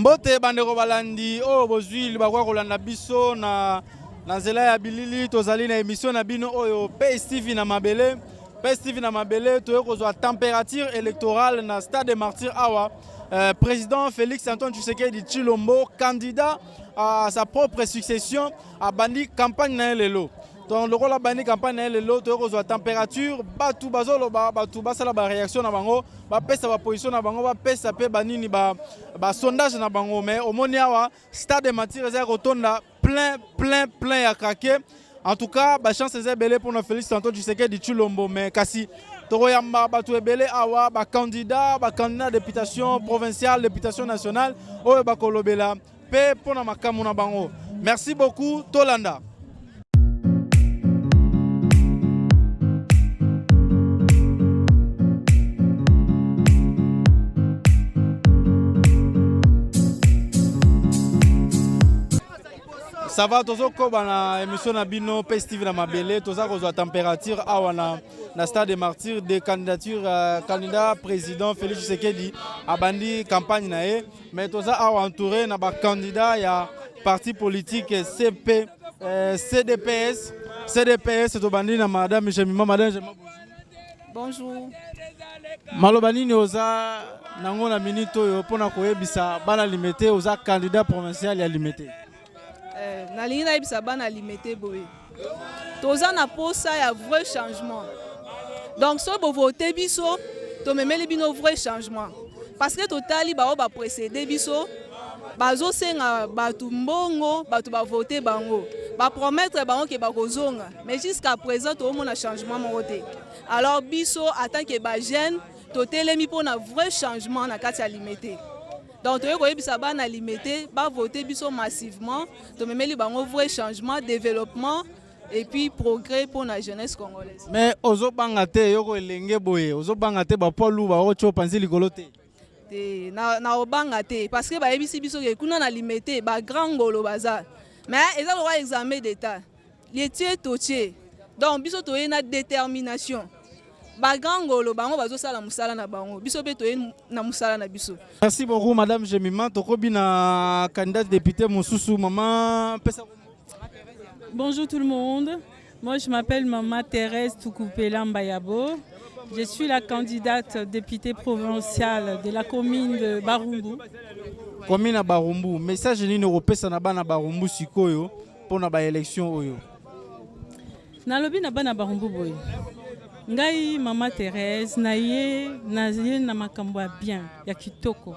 Mbote bandeko balandi o bozwili bakwa kolanda biso na nzela ya bilili tozali na émission na bino oyo PSTV na mabele. PSTV na mabele toyo kozwa température électorale na Stade des Martyrs awa. Président Félix Antoine Tshisekedi Tshilombo, candidat à sa propre succession, a bandi campagne na lelo. Donc le rôle a bandi campagne na lelo toyo kozwa température batu bazolo batu basala ba réaction na bango, ba pesa ba position na bango, ba pesa pe banini ba sondage na bango, mais au moni awa Stade des Martyrs za kotonda plein ya craqué. En tout cas, ba chance est belé pour nous Félix Antoine Tshisekedi Tshilombo, mais kasi toroyamba batu ebele awa ba candidat députation provinciale, députation nationale oyo ba kolobela pe pona makamu na bango. Merci beaucoup Tolanda. Ça va, tozo ko bana émission na bino PSTV na mabele, toza kozwa température awa na Stade des Martyrs de candidature candidat président Félix Tshisekedi abandi campagne na ye, mais toza awa entouré na ba candidat ya parti politique CDPS to bandi na madame Jemima. Madame Jemima, bonjour. Malobani ni oza nango na minute oyo pona koyebisa bana limité oza candidat provincial ya limité. Na ligne na ibisa bana limité boye. Toza na posa ya vrai changement. Donc so bo voter biso, to memeli bino vrai changement. Parce que totali ba o ba précéder biso, bazo senga batu mbongo, batu ba voter bango. Ba promettre bango ke ba kozonga. Mais jusqu'à présent to mona changement moté. Alors biso en tant que ba jeune, to telemi pona vrai changement na kati ya limité. Donc, tu as limité, voter massivement, tu as un vrai changement, développement et puis progrès pour la jeunesse congolaise. Mais ozo bangate yoko elenge boye, ozo bangate ba polu ba ocho panzi likolote. Na obangate parce que ba ebisi biso ke kuna na limité ba grand ngolo baza. Mais eza le examen d'état. L'étier totier. Donc biso to na détermination. Merci beaucoup Madame Jemima. Tokobi na candidate député Moussousou Maman. Bonjour tout le monde. Moi je m'appelle Maman Thérèse Toukoupela Mbayabo. Je suis la candidate députée provinciale de la commune de Barumbu. Commune à Barumbu. Message nini opesa na bana Barumbu sikoyo pour na ba élection oyo. Na lobi na bana Barumbu boy. Ngai Maman Thérèse naye na makambo ya bien ya kitoko.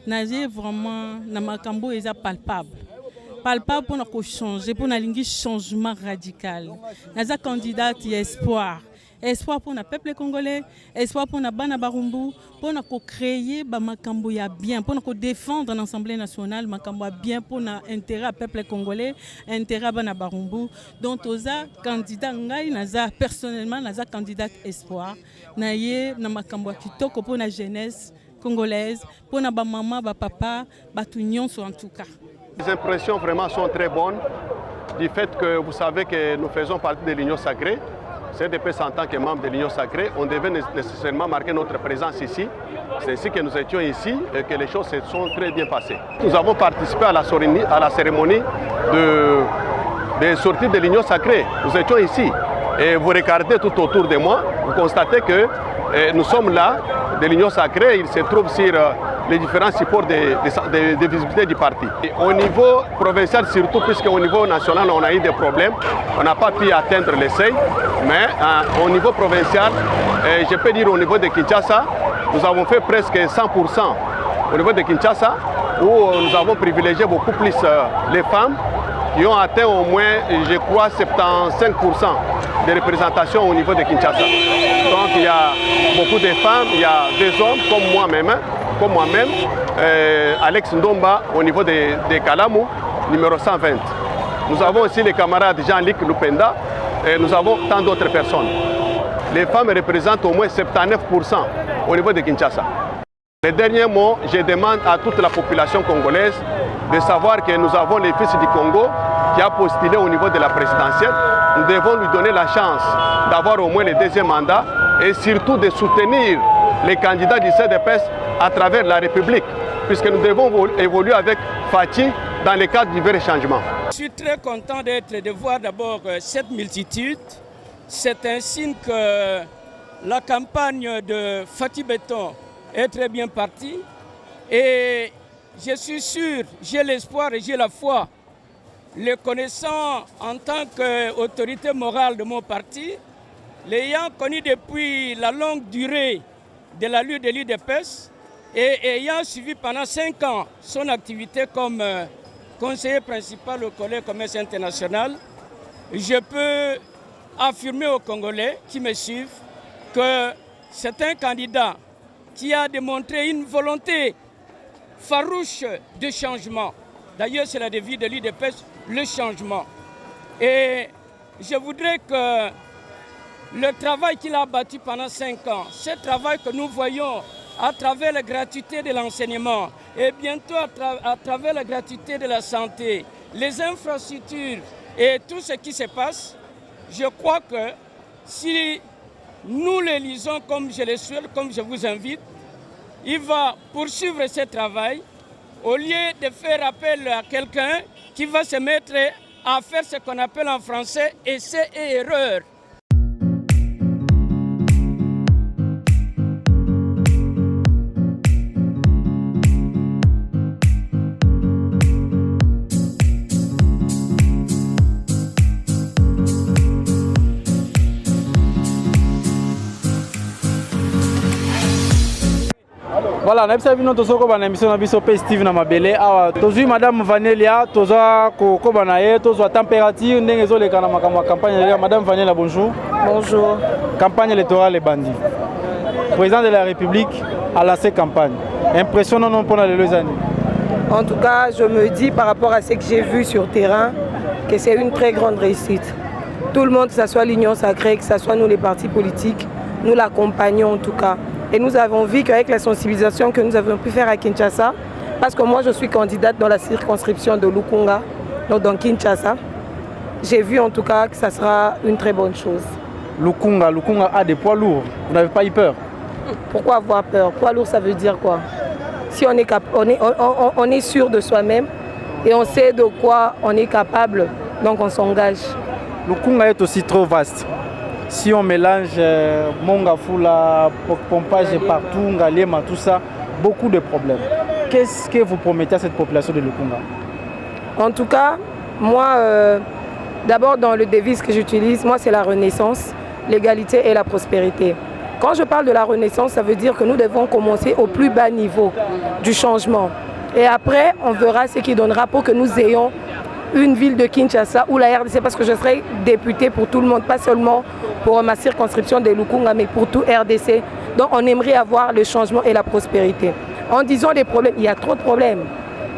Naye vraiment na makambo eza palpable pour na ko changer, pour na lingi changement radical. Naza candidate ya espoir pour le peuple congolais, espoir pour na bana Barumbu, pour na ko créer ba makambo ya bien, pour na ko défendre l'Assemblée nationale makambo ya bien pour na intérêt à peuple congolais, intérêt à bana Barumbu. Donc oza candidat ngai naza personnellement naza candidate espoir, naye na makambo ya kitoko pour na jeunesse congolaise, pour na ba maman, ba papa, ba tout nyonso en tout cas. Les impressions vraiment sont très bonnes du fait que vous savez que nous faisons partie de l'Union sacrée. CDPS en tant que membre de l'Union sacrée, on devait nécessairement marquer notre présence ici. C'est ainsi que nous étions ici et que les choses se sont très bien passées. Nous avons participé à la cérémonie de sortie de l'Union sacrée. Nous étions ici. Et vous regardez tout autour de moi, vous constatez que nous sommes là, de l'Union sacrée. Il se trouve sur les différents supports de visibilité du parti. Et au niveau provincial surtout, puisqu'au niveau national on a eu des problèmes, on n'a pas pu atteindre les seuils, mais au niveau provincial, je peux dire au niveau de Kinshasa, nous avons fait presque 100% au niveau de Kinshasa, où nous avons privilégié beaucoup plus les femmes, qui ont atteint au moins, je crois, 75% de représentation au niveau de Kinshasa. Donc il y a beaucoup de femmes, il y a des hommes comme moi-même, Alex Ndomba au niveau de Kalamu, numéro 120. Nous avons aussi les camarades Jean-Luc Lupenda et nous avons tant d'autres personnes. Les femmes représentent au moins 79% au niveau de Kinshasa. Les derniers mots, je demande à toute la population congolaise de savoir que nous avons les fils du Congo qui a postulé au niveau de la présidentielle. Nous devons lui donner la chance d'avoir au moins le deuxième mandat et surtout de soutenir les candidats du CDPS à travers la République. puisque nous devons évoluer avec Fatih dans le cadre du vrai changement. Je suis très content de voir d'abord cette multitude. C'est un signe que la campagne de Fatih Béton est très bien partie. Et je suis sûr, j'ai l'espoir et j'ai la foi, le connaissant en tant qu'autorité morale de mon parti, l'ayant connu depuis la longue durée de la lutte de l'UDPS et ayant suivi pendant 5 ans son activité comme conseiller principal au Collège Commerce International, je peux affirmer aux Congolais qui me suivent que c'est un candidat qui a démontré une volonté farouche de changement. D'ailleurs, c'est la devise de l'UDPS, le changement. Et je voudrais que le travail qu'il a bâti pendant 5 ans, ce travail que nous voyons à travers la gratuité de l'enseignement et bientôt à travers la gratuité de la santé, les infrastructures et tout ce qui se passe, je crois que si nous le lisons comme je le souhaite, comme je vous invite, il va poursuivre ce travail au lieu de faire appel à quelqu'un qui va se mettre à faire ce qu'on appelle en français essai et erreur. Voilà, nous avons une émission de Steve na mabele. Tozui Madame Vanelia, toza kokobanaye, toza température, ndengezo le kana makamwa campagne. Madame Vanelia, bonjour. Bonjour. Campagne électorale et bandit. Président de la République a lancé campagne. Impressionnant non pendant les 2 années. En tout cas, je me dis par rapport à ce que j'ai vu sur terrain que c'est une très grande réussite. Tout le monde, que ce soit l'Union Sacrée, que ce soit nous les partis politiques, nous l'accompagnons en tout cas. Et nous avons vu qu'avec la sensibilisation que nous avons pu faire à Kinshasa, parce que moi je suis candidate dans la circonscription de Lukunga, donc dans Kinshasa, j'ai vu en tout cas que ça sera une très bonne chose. Lukunga a des poids lourds. Vous n'avez pas eu peur? Pourquoi avoir peur? Poids lourd, ça veut dire quoi? Si on est sûr de soi-même et on sait de quoi on est capable, donc on s'engage. Lukunga est aussi trop vaste. Si on mélange Mongafula, pompage partout, Ngaliema, tout ça, beaucoup de problèmes. Qu'est-ce que vous promettez à cette population de Lukunga? En tout cas, moi, d'abord dans le devise que j'utilise, moi c'est la renaissance, l'égalité et la prospérité. Quand je parle de la renaissance, ça veut dire que nous devons commencer au plus bas niveau du changement. Et après, on verra ce qui donnera pour que nous ayons une ville de Kinshasa ou la RDC, parce que je serai députée pour tout le monde, pas seulement pour ma circonscription de Lukunga, mais pour tout RDC. Donc on aimerait avoir le changement et la prospérité. En disant des problèmes, il y a trop de problèmes.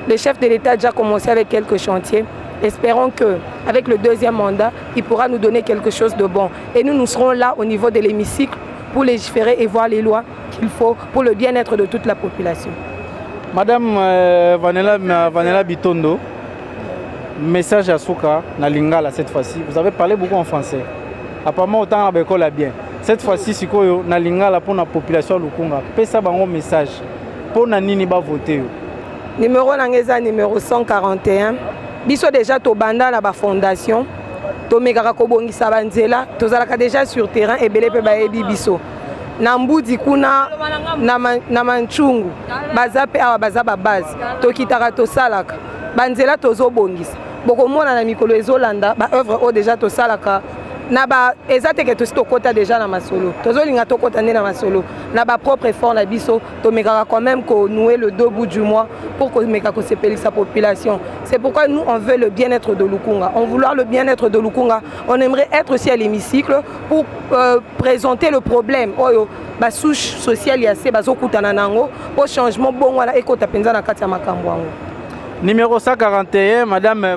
Le chef de l'État a déjà commencé avec quelques chantiers. Espérons qu'avec le 2e mandat, il pourra nous donner quelque chose de bon. Et nous serons là au niveau de l'hémicycle pour légiférer et voir les lois qu'il faut pour le bien-être de toute la population. Madame Vanella Bitondo, message à Souka, na Lingala cette fois-ci. Vous avez parlé beaucoup en français. Apparemment, autant à l'école bien. Cette fois-ci, c'est quoi na Lingala pour la population Lukunga. Pesa bango message pour na nini ba voter. Numéro Nangeza numéro 141. Biso déjà to banda la ba fondation. To megaka ko bongisa banzela, to zalaka déjà sur terrain et belé pe ba yebi biso. Na mbudi kuna na manchungu. Baza pe awa baza ba base. To kitaka to salaka. Banzela tozo bongisa. Boko mona na mikolo ezolanda ba œuvre o déjà to salaka. Na ba ezate ke to sto kota déjà na masolo. Tozo linga to kota na masolo. Na ba propre effort na biso to mekaka quand même ko nouer le 2 bouts du mois pour que meka ko sepeli sa population. C'est pourquoi nous on veut le bien-être de Lukunga. On vouloir le bien-être de Lukunga, on aimerait être aussi à l'hémicycle pour présenter le problème. Oyo ba souche sociale ya se bazo kutana nango au changement bon wala ekota penza na kati ya makambo yango. Numéro 141, Madame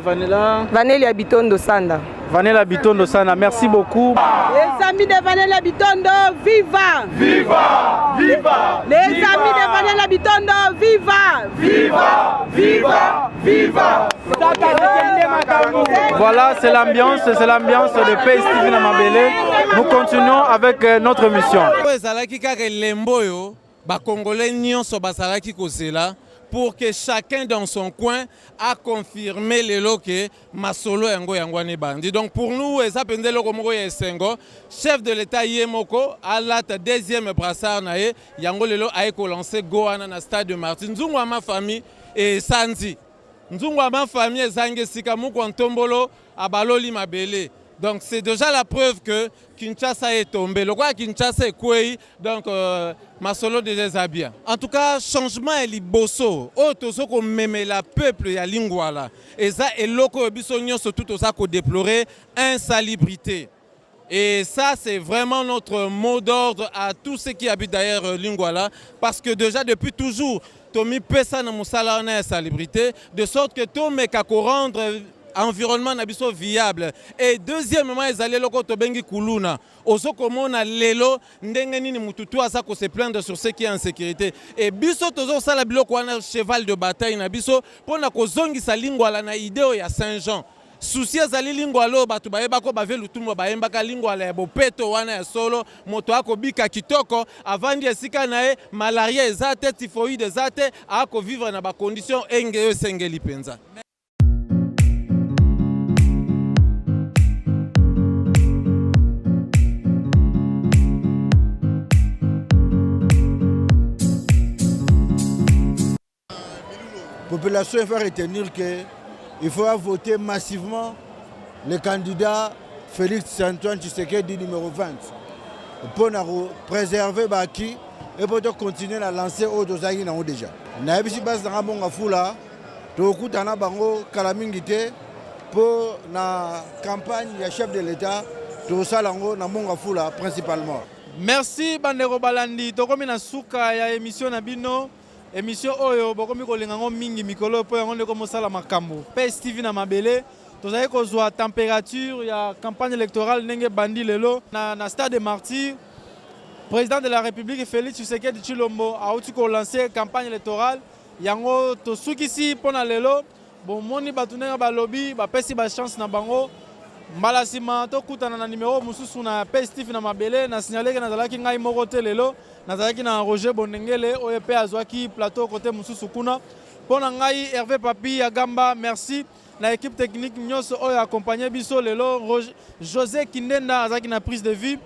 Vanelia Bitondo Sanda. Vanella Bitondo Sanda, merci beaucoup. Les amis de Vanella Bitondo, viva! Viva! Viva! Les amis de Vanella Bitondo, viva! Viva! Viva! Viva! Voilà, c'est l'ambiance de Pays Steve na Mabele. Nous continuons avec notre mission. Ezalaki kaka lembo yo ba Congolais nyonso basalaki kozela pour que chacun dans son coin a confirmé le loke masolo yango yangwane bandi. Donc pour nous, ezapende loko moko ya esengo, chef de l'État yemoko a la deuxième brassard na ye, yango lelo a ko lancer goana na stade de Martin. Nzungu ma famille et Sanzi. Nzungu ma famille ezange sika muko ntombolo abaloli mabele. Donc c'est déjà la preuve que Kinshasa est tombé. Le roi Kinshasa est quoi? Donc Masolo déjà bien. En tout cas, changement est liboso. Auto ce qu'on même la peuple ya lingwala. Et ça est loko bisogno surtout ça qu'on déplorer insalubrité. Et ça c'est vraiment notre mot d'ordre à tous ceux qui habitent d'ailleurs Lingwala, parce que déjà depuis toujours Tomi pesa na musala na insalubrité, de sorte que Tomé kako rendre environnement nabiso viable. Et deuxièmement, ils allaient loko tobengi kuluna. Oso komona lelo ndenge nini mututu asa ko se plaindre sur ce qui est en sécurité. Et biso tozo sala biloko wana cheval de bataille na biso pona ko zongisa Lingwala na ideo ya Saint-Jean. Souci ezali Lingwala batu bayeba ko bave lutumba bayemba ka Lingwala ya bopeto wana ya solo moto ako bika kitoko avandi esika na e malaria ezate typhoïde ezate ako vivre na ba conditions engeo sengeli penza. La population va retenir qu'il faudra voter massivement le candidat Félix Antoine Tshisekedi numéro 20 pour préserver Baki et pour continuer à lancer au dosage déjà. Na yebisi base na bonga fula to kutana bango kalamingite pour la campagne ya chef de l'État to salango na bonga fula principalement. Merci Bandeko Balandi tokomi na suka ya émission na bino. Émission oyo bokomi kolengango mingi mikolo po yango ndeko mosala makambo PS TV na mabele tozali kozwa température ya campagne électorale ndenge bandi lelo na stade de Martyrs. Président de la République Félix Tshisekedi Tshilombo auti ko lancer campagne électorale yango tosukisi pona lelo bomoni batu ndenge balobi bapesi ba chance na bango mbala sima tokutana na numéro mususu na PS TV na mabele na signaler que nazalaki ngai moko te lelo nazalaki na Roger Bondengele oyo pe azwaki plateau côté mususu kuna pona ngai Hervé Papi Agamba merci na équipe technique nyonso oyo accompagné biso lelo José Kindenda azalaki na prise de vue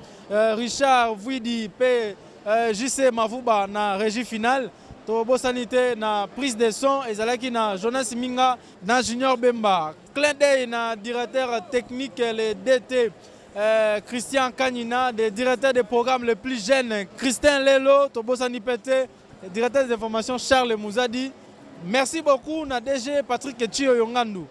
Richard Vuidi pe JC Mavuba na régie finale to bosanité na prise de son ezalaki na Jonas Minga na Junior Bemba clin d'œil na directeur technique le DT Christian Kanina, des directeurs des programmes les plus jeunes, Christian Lelo, Tobosani Pete, directeur des informations Charles Mouzadi. Merci beaucoup, na DG Patrick Etchio Yongandu.